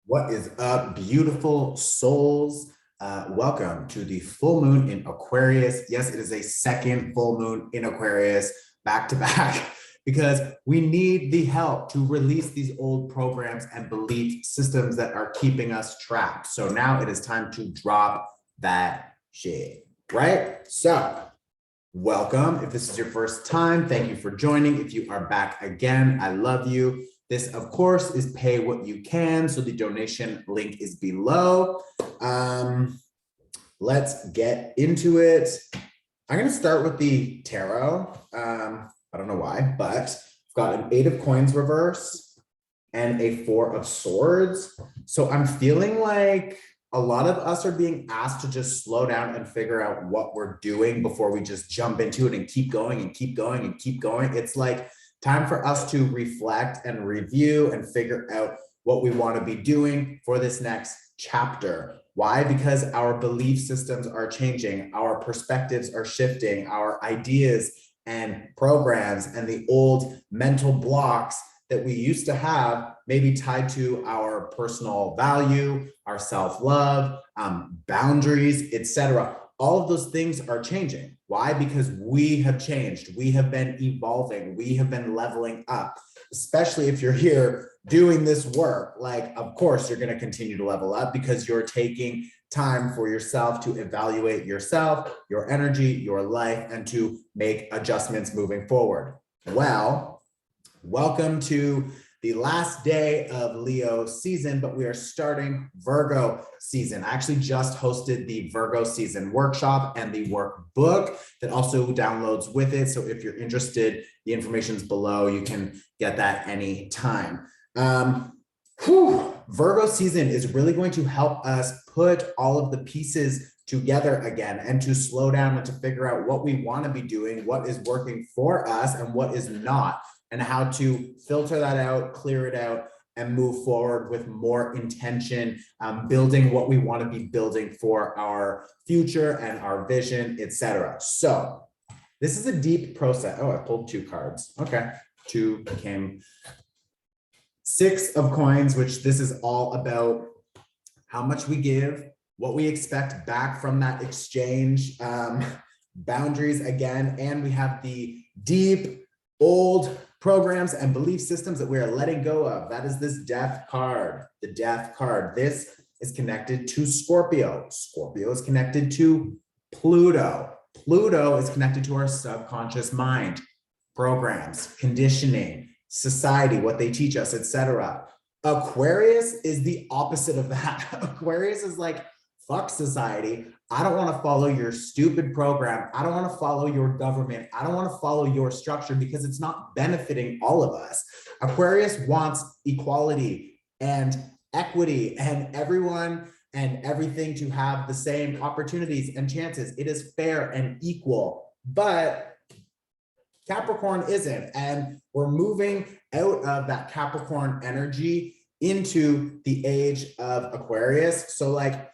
What is up, beautiful souls? Welcome to the full moon in Aquarius. Yes, it is a second full moon in Aquarius, back to back, because we need the help to release these old programs and belief systems that are keeping us trapped. So now it is time to drop that shit, right? So welcome. If this is your first time, thank you for joining. If you are back again, I love you. This, of course, is pay what you can. So the donation link is below. Let's get into it. I'm going to start with the tarot. I don't know why, but I've got an 8 of coins reverse and a 4 of swords. So I'm feeling like a lot of us are being asked to just slow down and figure out what we're doing before we just jump into it and keep going and keep going and keep going. It's like time for us to reflect and review and figure out what we want to be doing for this next chapter. Why? Because our belief systems are changing, our perspectives are shifting, our ideas and programs and the old mental blocks that we used to have may be tied to our personal value, our self-love, boundaries, etc. All of those things are changing. Why? Because we have changed. We have been evolving. We have been leveling up, especially if you're here doing this work. Like, of course, you're going to continue to level up because you're taking time for yourself to evaluate yourself, your energy, your life, and to make adjustments moving forward. Well, welcome to the last day of Leo season, but we are starting Virgo season. I actually just hosted the Virgo season workshop and the workbook that also downloads with it. So if you're interested, the information's below. You can get that anytime. Virgo season is really going to help us put all of the pieces together again and to slow down and to figure out what we want to be doing, what is working for us and what is not, and how to filter that out, clear it out, and move forward with more intention, building what we want to be building for our future and our vision, etc. So this is a deep process. Oh, I pulled 2 cards. Okay, 2 became 6 of coins, which this is all about how much we give, what we expect back from that exchange, boundaries again, and we have the deep, old programs and belief systems that we are letting go of. That is this death card, the death card. This is connected to Scorpio. Scorpio is connected to Pluto. Pluto is connected to our subconscious mind, programs, conditioning, society, what they teach us, etc. Aquarius is the opposite of that. Aquarius is like, fuck society. I don't want to follow your stupid program. I don't want to follow your government. I don't want to follow your structure because it's not benefiting all of us. Aquarius wants equality and equity and everyone and everything to have the same opportunities and chances. It is fair and equal, but Capricorn isn't. And we're moving out of that Capricorn energy into the age of Aquarius. So like,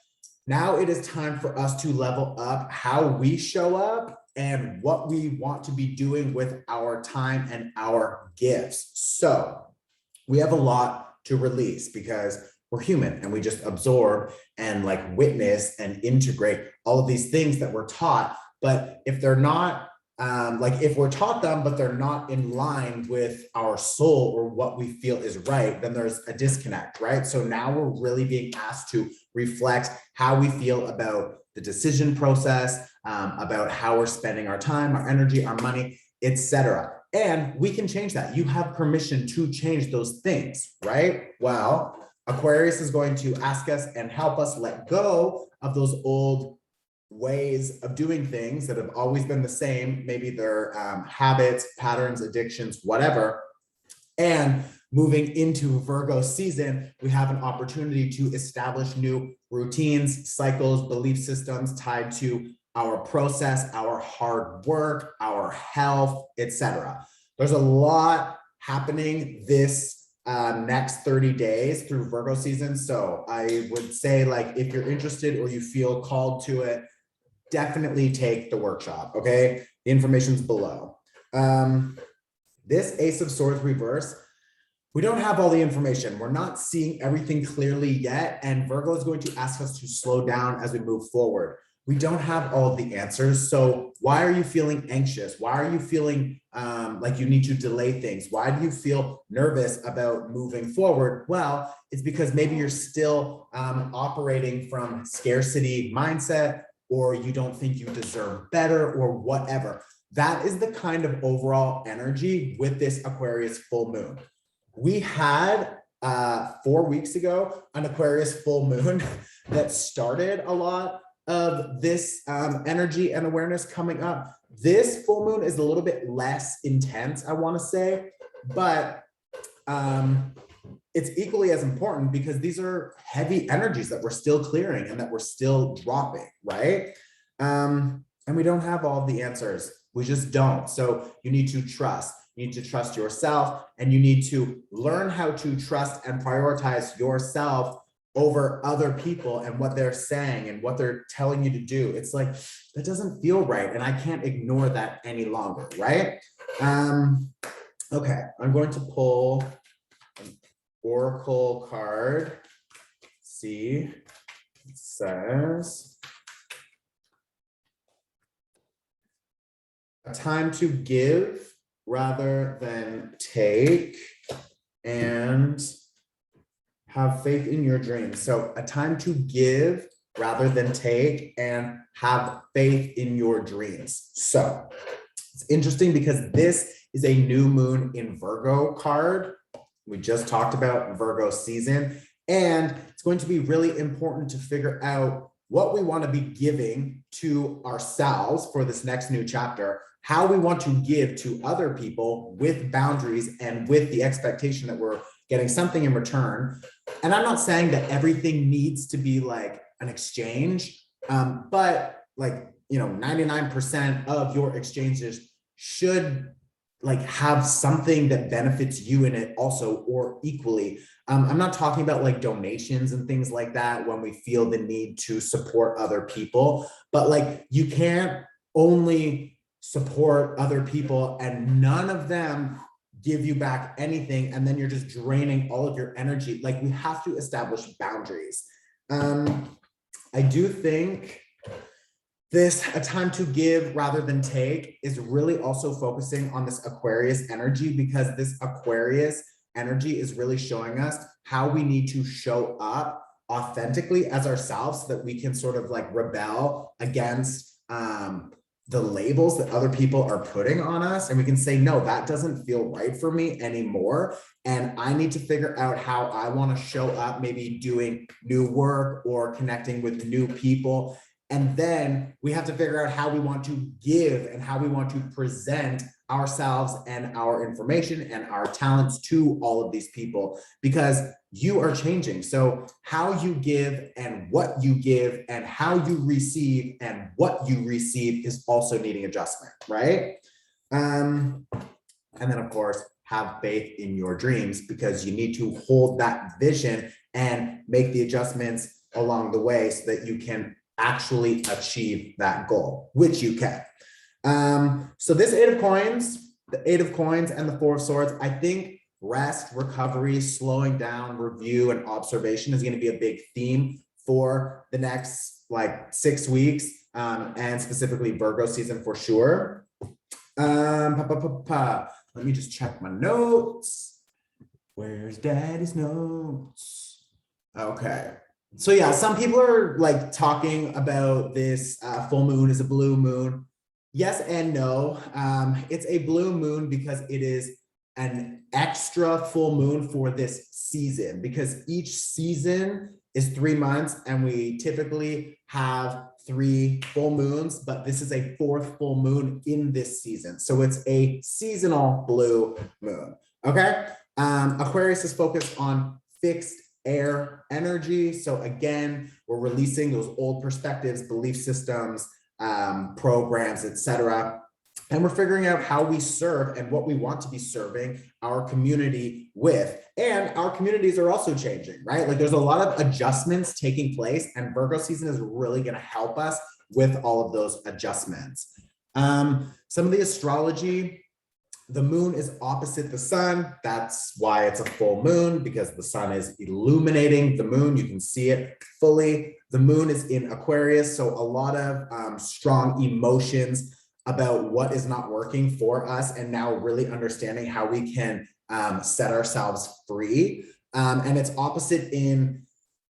now it is time for us to level up how we show up and what we want to be doing with our time and our gifts. So we have a lot to release because we're human and we just absorb and like witness and integrate all of these things that we're taught. But if they're not, like if we're taught them, but they're not in line with our soul or what we feel is right, then there's a disconnect, right? So now we're really being asked to reflect how we feel about the decision process, about how we're spending our time, our energy, our money, etc. And we can change that. You have permission to change those things, right? Well, Aquarius is going to ask us and help us let go of those old ways of doing things that have always been the same. Maybe they're habits, patterns, addictions, whatever. And moving into Virgo season, we have an opportunity to establish new routines, cycles, belief systems tied to our process, our hard work, our health, etc. There's a lot happening this next 30 days through Virgo season. So I would say, like, if you're interested or you feel called to it, definitely take the workshop, okay? The information's below. This Ace of Swords reverse, we don't have all the information. We're not seeing everything clearly yet. And Virgo is going to ask us to slow down as we move forward. We don't have all of the answers. So why are you feeling anxious? Why are you feeling like you need to delay things? Why do you feel nervous about moving forward? Well, it's because maybe you're still operating from scarcity mindset, or you don't think you deserve better, or whatever. That is the kind of overall energy with this Aquarius full moon. We had 4 weeks ago an Aquarius full moon that started a lot of this energy and awareness coming up. This full moon is a little bit less intense, I want to say, but it's equally as important because these are heavy energies that we're still clearing and that we're still dropping, right? And we don't have all the answers. We just don't. So you need to trust. You need to trust yourself, and you need to learn how to trust and prioritize yourself over other people and what they're saying and what they're telling you to do. It's like, that doesn't feel right. And I can't ignore that any longer, right? Okay, I'm going to pull an oracle card. See, it says, a time to give rather than take, and have faith in your dreams. So a time to give rather than take, and have faith in your dreams. So it's interesting because this is a new moon in Virgo card. We just talked about Virgo season, and it's going to be really important to figure out what we want to be giving to ourselves for this next new chapter, how we want to give to other people with boundaries and with the expectation that we're getting something in return. And I'm not saying that everything needs to be like an exchange, but like, 99% of your exchanges should like have something that benefits you in it also, or equally. I'm not talking about like donations and things like that when we feel the need to support other people, but like you can't only support other people and none of them give you back anything, and then you're just draining all of your energy. Like, we have to establish boundaries. I do think this a time to give rather than take is really also focusing on this Aquarius energy, because this Aquarius energy is really showing us how we need to show up authentically as ourselves so that we can sort of like rebel against the labels that other people are putting on us. And we can say, no, that doesn't feel right for me anymore. And I need to figure out how I want to show up, maybe doing new work or connecting with new people. And then we have to figure out how we want to give and how we want to present ourselves and our information and our talents to all of these people, because you are changing. So how you give and what you give and how you receive and what you receive is also needing adjustment, right? And then of course, have faith in your dreams, because you need to hold that vision and make the adjustments along the way so that you can actually achieve that goal, which you can. So this the Eight of Coins and the Four of Swords, I think rest, recovery, slowing down, review, and observation is going to be a big theme for the next like 6 weeks, and specifically Virgo season for sure. Let me just check my notes. Where's Daddy's notes? Okay. So yeah, some people are like talking about this full moon is a blue moon. Yes and no. It's a blue moon because it is an extra full moon for this season, because each season is 3 months and we typically have 3 full moons, but this is a 4th full moon in this season. So it's a seasonal blue moon. Okay. Aquarius is focused on fixed air energy. So again, we're releasing those old perspectives, belief systems, programs, etc. And we're figuring out how we serve and what we want to be serving our community with. And our communities are also changing, right? Like, there's a lot of adjustments taking place, and Virgo season is really going to help us with all of those adjustments. Some of the astrology The moon is opposite the sun. That's why it's a full moon, because the sun is illuminating the moon. You can see it fully. The moon is in Aquarius, so a lot of strong emotions about what is not working for us, and now really understanding how we can set ourselves free. And it's opposite in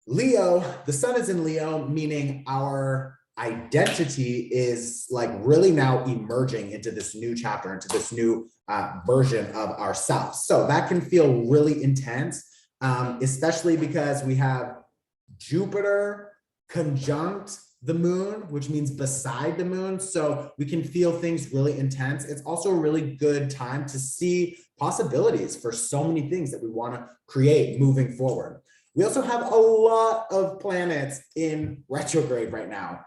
Leo. The sun is in Leo, meaning our identity is like really now emerging into this new chapter, into this new version of ourselves. So that can feel really intense, especially because we have Jupiter conjunct the moon, which means beside the moon. So we can feel things really intense. It's also a really good time to see possibilities for so many things that we want to create moving forward. We also have a lot of planets in retrograde right now.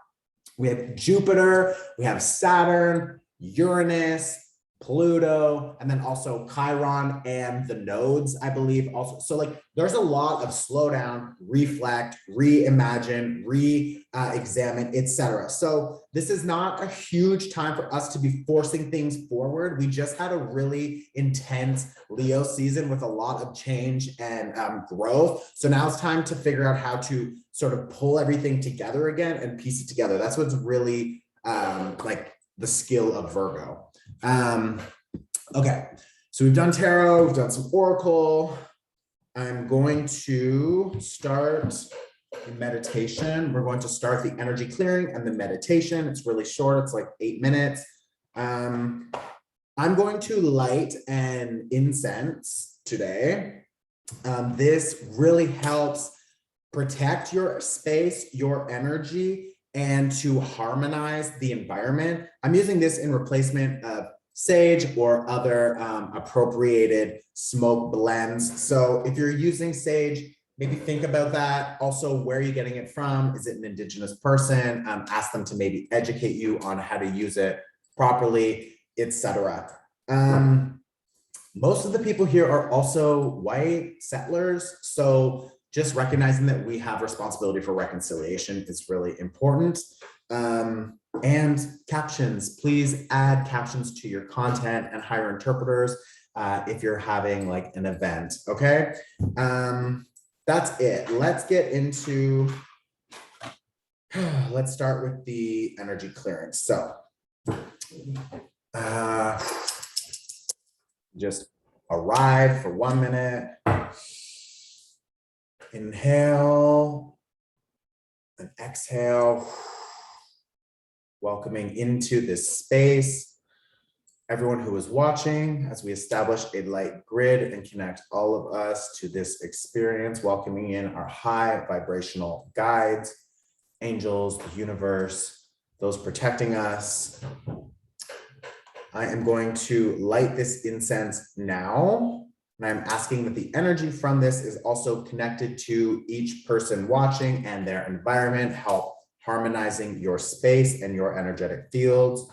We have Jupiter, we have Saturn, Uranus, Pluto, and then also Chiron and the nodes, I believe also. So like there's a lot of slowdown, reflect, reimagine, re-examine, etc. So this is not a huge time for us to be forcing things forward. We just had a really intense Leo season with a lot of change and growth. So now it's time to figure out how to sort of pull everything together again and piece it together. That's what's really like the skill of Virgo. Okay, so we've done tarot, we've done some oracle. I'm going to start the meditation. We're going to start the energy clearing and the meditation. It's really short, it's like 8 minutes. I'm going to light an incense today. This really helps protect your space, your energy, and to harmonize the environment. I'm using this in replacement of sage or other appropriated smoke blends. So if you're using sage, maybe think about that. Also, where are you getting it from? Is it an indigenous person? Ask them to maybe educate you on how to use it properly, etc. Most of the people here are also white settlers. So just recognizing that we have responsibility for reconciliation is really important. And captions, please add captions to your content and hire interpreters if you're having like an event, okay? That's it. Let's get into, let's start with the energy clearance. So just arrive for 1 minute. Inhale and exhale, welcoming into this space. Everyone who is watching, as we establish a light grid and connect all of us to this experience, welcoming in our high vibrational guides, angels, the universe, those protecting us. I am going to light this incense now. And I'm asking that the energy from this is also connected to each person watching and their environment, help harmonizing your space and your energetic fields.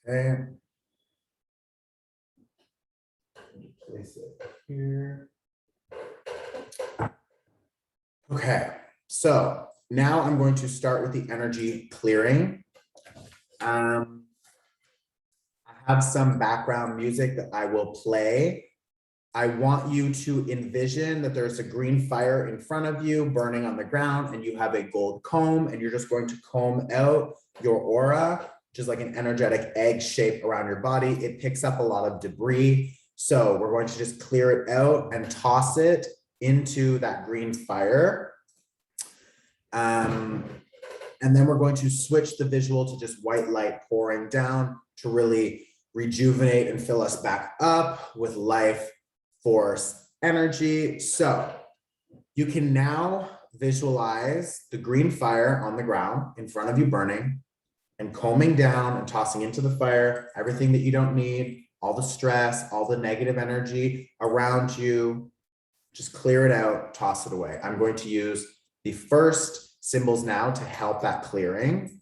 Okay. Place it here. Okay, so now I'm going to start with the energy clearing. I have some background music that I will play. I want you to envision that there's a green fire in front of you burning on the ground, and you have a gold comb, and you're just going to comb out your aura, which is like an energetic egg shape around your body. It picks up a lot of debris. So we're going to just clear it out and toss it into that green fire. And then we're going to switch the visual to just white light pouring down to really rejuvenate and fill us back up with life, force, energy. So you can now visualize the green fire on the ground in front of you burning and combing down and tossing into the fire everything that you don't need, all the stress, all the negative energy around you. Just clear it out, toss it away. I'm going to use the first symbols now to help that clearing.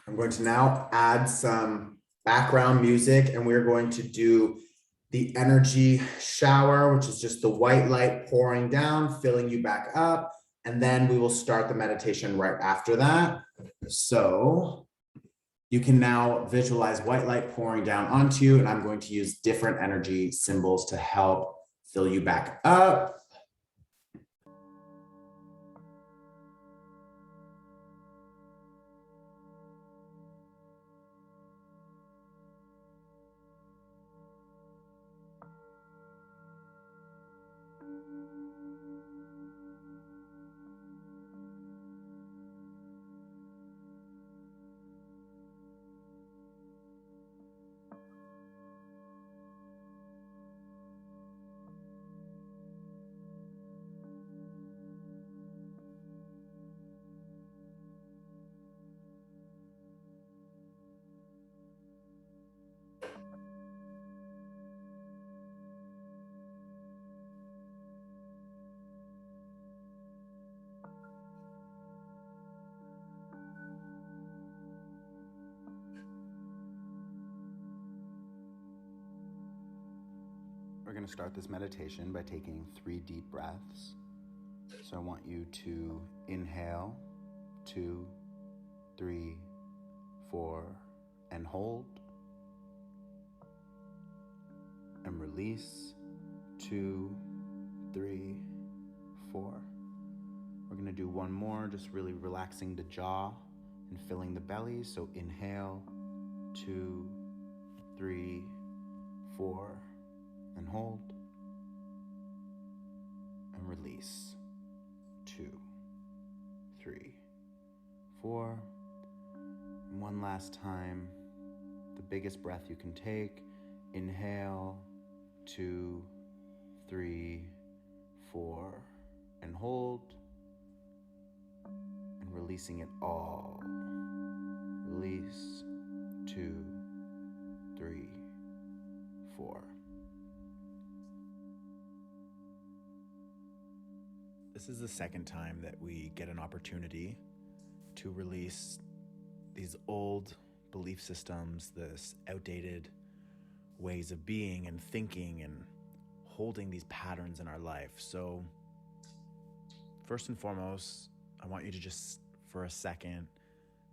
I'm going to now add some background music, and we're going to do the energy shower, which is just the white light pouring down, filling you back up. And then we will start the meditation right after that. So you can now visualize white light pouring down onto you, and I'm going to use different energy symbols to help fill you back up. We're going to start this meditation by taking 3 deep breaths. So I want you to inhale, 2, 3, 4, and hold. And release, 2, 3, 4. We're going to do one more, just really relaxing the jaw and filling the belly. So inhale, 2, 3, 4, and hold. And release, 2, 3, 4. And one last time, the biggest breath you can take. Inhale, 2, 3, 4, and hold. And releasing it all. Release, 2, 3, 4. This is the second time that we get an opportunity to release these old belief systems, this outdated ways of being and thinking and holding these patterns in our life. So first and foremost, I want you to just for a second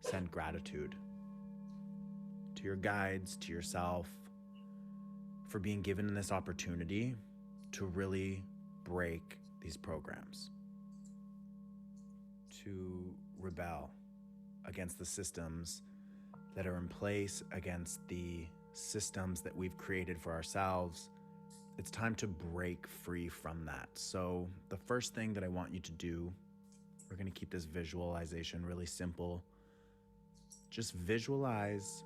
send gratitude to your guides, to yourself, for being given this opportunity to really break these programs, to rebel against the systems that are in place, against the systems that we've created for ourselves. It's time to break free from that. So the first thing that I want you to do, we're going to keep this visualization really simple. Just visualize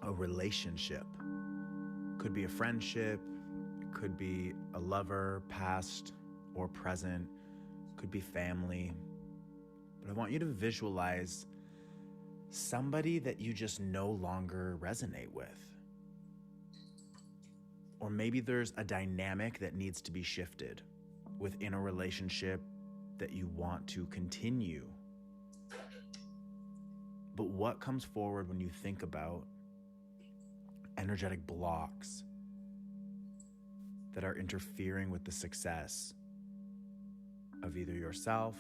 a relationship. Could be a friendship, it could be a lover, past or present, could be family. But I want you to visualize somebody that you just no longer resonate with. Or maybe there's a dynamic that needs to be shifted within a relationship that you want to continue. But what comes forward when you think about energetic blocks that are interfering with the success of either yourself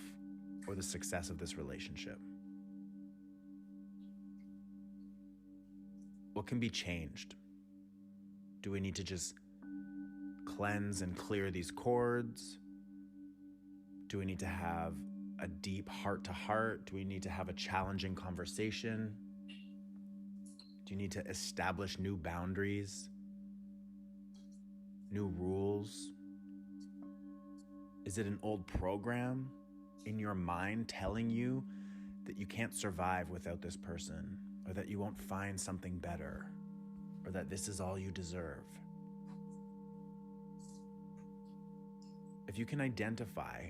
or the success of this relationship? What can be changed? Do we need to just cleanse and clear these cords? Do we need to have a deep heart-to-heart? Do we need to have a challenging conversation? Do you need to establish new boundaries, new rules? Is it an old program in your mind telling you that you can't survive without this person, or that you won't find something better, or that this is all you deserve? If you can identify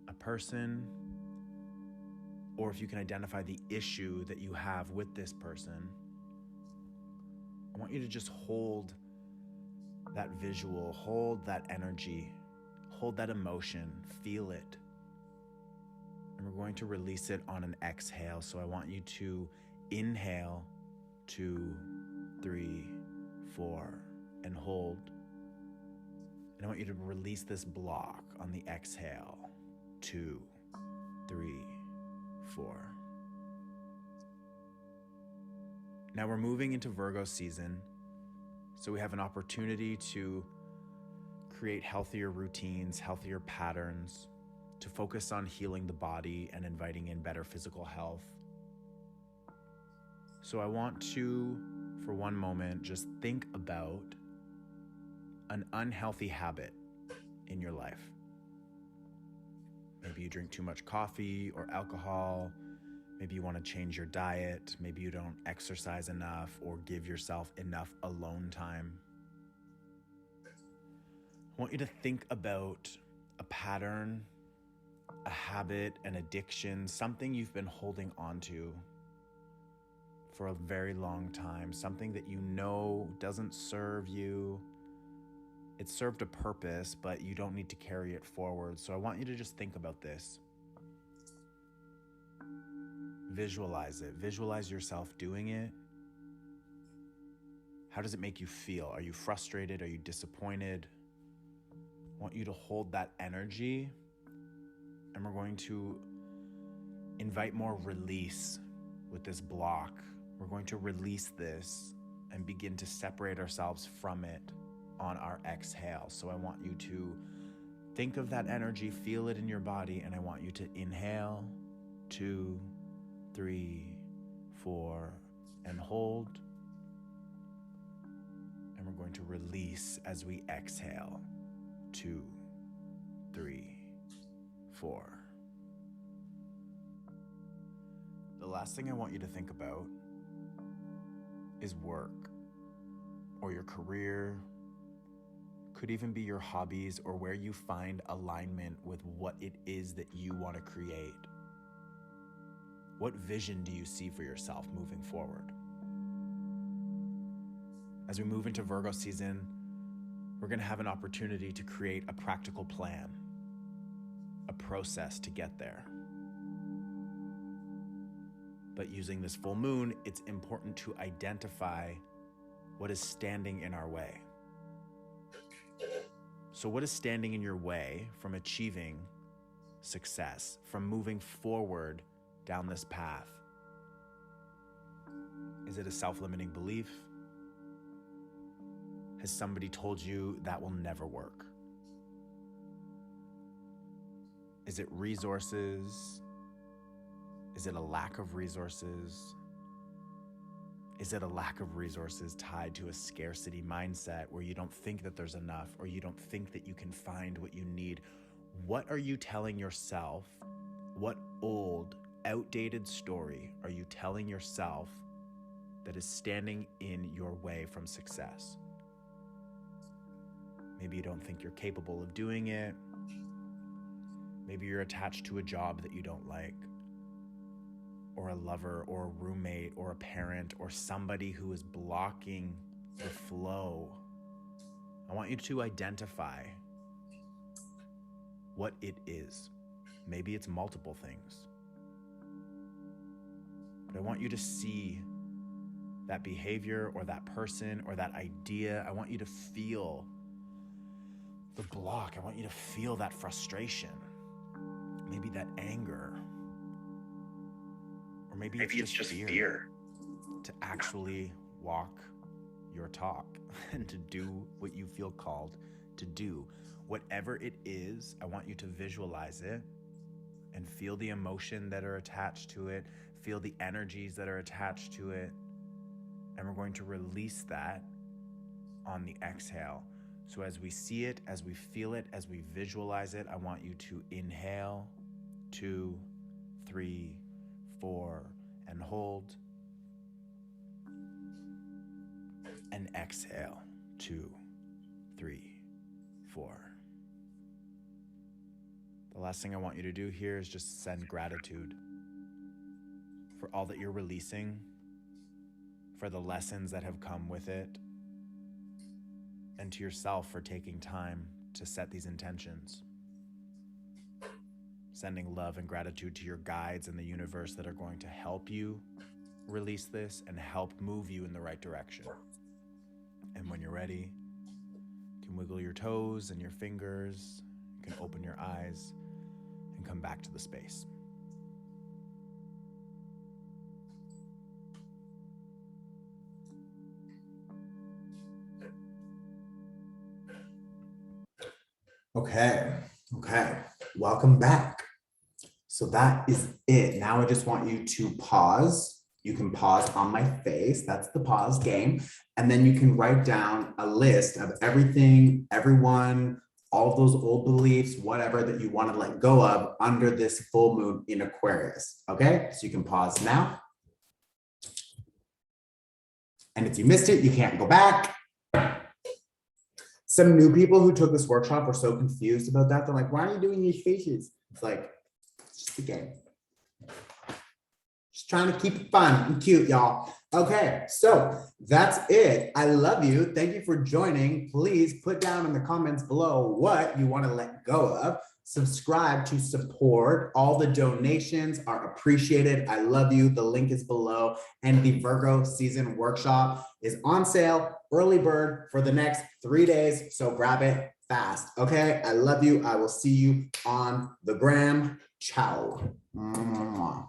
a person, or if you can identify the issue that you have with this person, I want you to just hold that visual, hold that energy, hold that emotion, feel it. And we're going to release it on an exhale. So I want you to inhale 2, 3, 4, and hold. And I want you to release this block on the exhale. 2, 3, 4. Now we're moving into Virgo season, so we have an opportunity to create healthier routines, healthier patterns, to focus on healing the body and inviting in better physical health. So I want to, for one moment, just think about an unhealthy habit in your life. Maybe you drink too much coffee or alcohol. Maybe you want to change your diet. Maybe you don't exercise enough or give yourself enough alone time. I want you to think about a pattern, a habit, an addiction, something you've been holding on to for a very long time, something that you know doesn't serve you. It served a purpose, but you don't need to carry it forward. So I want you to just think about this. Visualize it. Visualize yourself doing it. How does it make you feel? Are you frustrated? Are you disappointed? I want you to hold that energy, and we're going to invite more release with this block. We're going to release this and begin to separate ourselves from it on our exhale. So I want you to think of that energy, feel it in your body, and I want you to inhale 2, 3, 4, and hold. And we're going to release as we exhale 2, 3, 4. The last thing I want you to think about is work or your career. Could even be your hobbies or where you find alignment with what it is that you want to create. What vision do you see for yourself moving forward? As we move into Virgo season, we're going to have an opportunity to create a practical plan, a process to get there. But using this full moon, it's important to identify what is standing in our way. So what is standing in your way from achieving success, from moving forward down this path? Is it a self-limiting belief? Has somebody told you that will never work? Is it resources? Is it a lack of resources? Is it a lack of resources tied to a scarcity mindset where you don't think that there's enough or you don't think that you can find what you need? What are you telling yourself? What old, outdated story are you telling yourself that is standing in your way from success? Maybe you don't think you're capable of doing it. Maybe you're attached to a job that you don't like, or a lover, or a roommate, or a parent, or somebody who is blocking the flow. I want you to identify what it is. Maybe it's multiple things. But I want you to see that behavior or that person or that idea. I want you to feel the block. I want you to feel that frustration, maybe that anger, or maybe it's just fear to actually walk your talk and to do what you feel called to do. Whatever it is, I want you to visualize it and feel the emotion that are attached to it, feel the energies that are attached to it, and we're going to release that on the exhale. So as we see it, as we feel it, as we visualize it, I want you to inhale 2, 3, 4, and hold. And exhale 2, 3, 4. The last thing I want you to do here is just send gratitude for all that you're releasing, for the lessons that have come with it, and to yourself for taking time to set these intentions. sending love and gratitude to your guides in the universe that are going to help you release this and help move you in the right direction. And when you're ready, you can wiggle your toes and your fingers, you can open your eyes and come back to the space. Okay, welcome back. So that is it. Now I just want you to pause. You can pause on my face. That's the pause game. And then you can write down a list of everything, everyone, all of those old beliefs, whatever that you want to let go of under this full moon in Aquarius. Okay, so you can pause now. And if you missed it, you can't go back. Some new people who took this workshop were so confused about that. They're like, why are you doing these faces? It's like, it's just a game. Just trying to keep it fun and cute, y'all. Okay, so that's it. I love you. Thank you for joining. Please put down in the comments below what you want to let go of. Subscribe to support. All the donations are appreciated. I love you. The link is below. And the Virgo season workshop is on sale, early bird, for the next 3 days. So grab it fast. Okay, I love you. I will see you on the gram. Ciao. Mwah.